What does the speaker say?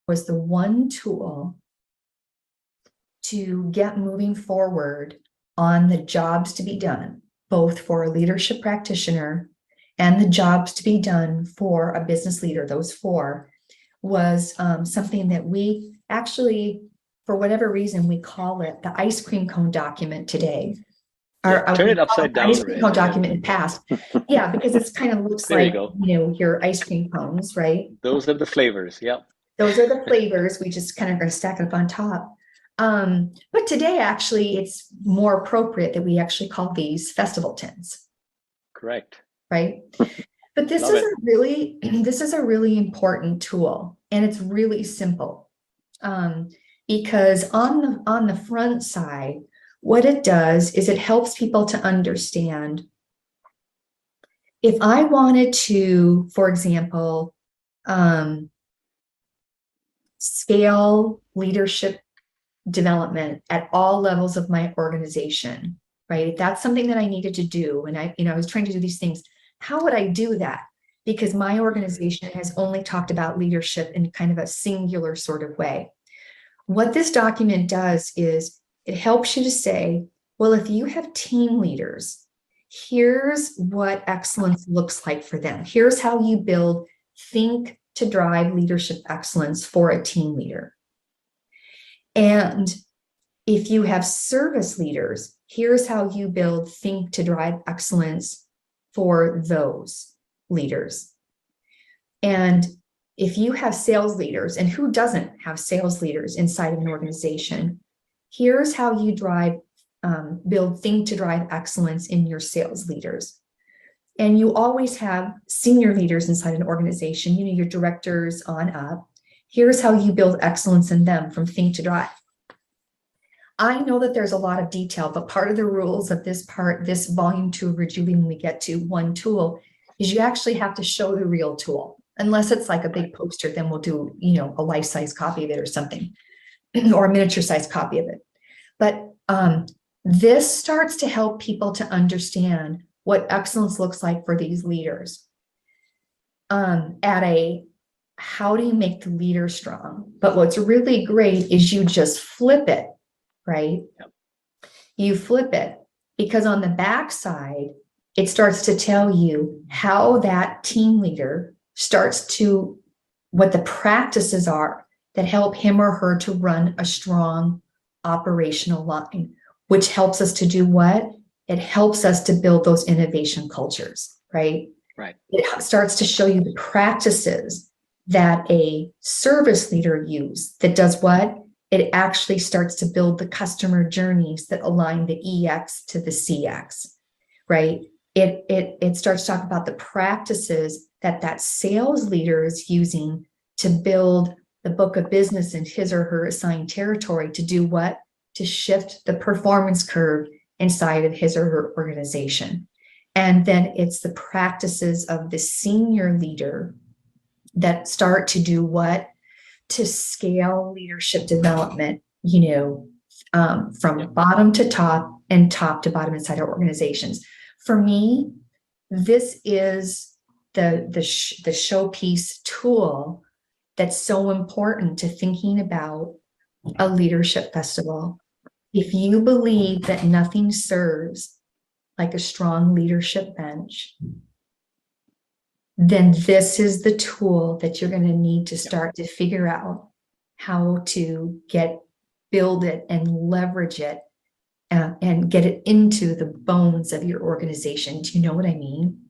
was the one tool to get moving forward on the jobs to be done, both for a leadership practitioner and the jobs to be done for a business leader. Those four was something that we actually, for whatever reason, we call it the ice cream cone document today. Turn it upside down, ice cream cone document in past. Yeah, because it's kind of looks there like, you go. Your ice cream cones, right? Those are the flavors. Yeah. Those are the flavors. We just kind of going to stack it up on top. But today, actually, it's more appropriate that we actually call these festival tins. Correct. Right. But this Love is it. this is a really important tool, and it's really simple. Because on the front side, what it does is it helps people to understand if I wanted to, for example, scale leadership development at all levels of my organization, right? If that's something that I needed to do, and I was trying to do these things, how would I do that? Because my organization has only talked about leadership in kind of a singular sort of way. What this document does is it helps you to say, well, if you have team leaders, here's what excellence looks like for them. Here's how you build think to drive leadership excellence for a team leader. And if you have service leaders, here's how you build think to drive excellence for those leaders. And if you have sales leaders, and who doesn't have sales leaders inside of an organization, here's how you build think to drive excellence in your sales leaders. And you always have senior leaders inside an organization, your directors on up. Here's how you build excellence in them from think to drive. I know that there's a lot of detail, but part of the rules of this volume 2 of Rejuvi, when we get to one tool, is you actually have to show the real tool. Unless it's like a big poster, then we'll do, a life-size copy of it or something, or a miniature-size copy of it. But this starts to help people to understand what excellence looks like for these leaders. How do you make the leader strong? But what's really great is you just flip it, right? Yep. You flip it, because on the back side, it starts to tell you how that team leader starts to, what the practices are that help him or her to run a strong operational line, which helps us to do what? It helps us to build those innovation cultures, right? Right. It starts to show you the practices that a service leader use that does what? It actually starts to build the customer journeys that align the EX to the CX, right? It starts to talk about the practices that sales leader is using to build the book of business in his or her assigned territory to do what? To shift the performance curve inside of his or her organization. And then it's the practices of the senior leader that start to do what? To scale leadership development, from bottom to top and top to bottom inside our organizations. For me, this is the showpiece tool that's so important to thinking about a leadership festival. If you believe that nothing serves like a strong leadership bench, then this is the tool that you're going to need to start to figure out how to build it and leverage it and get it into the bones of your organization. Do you know what I mean?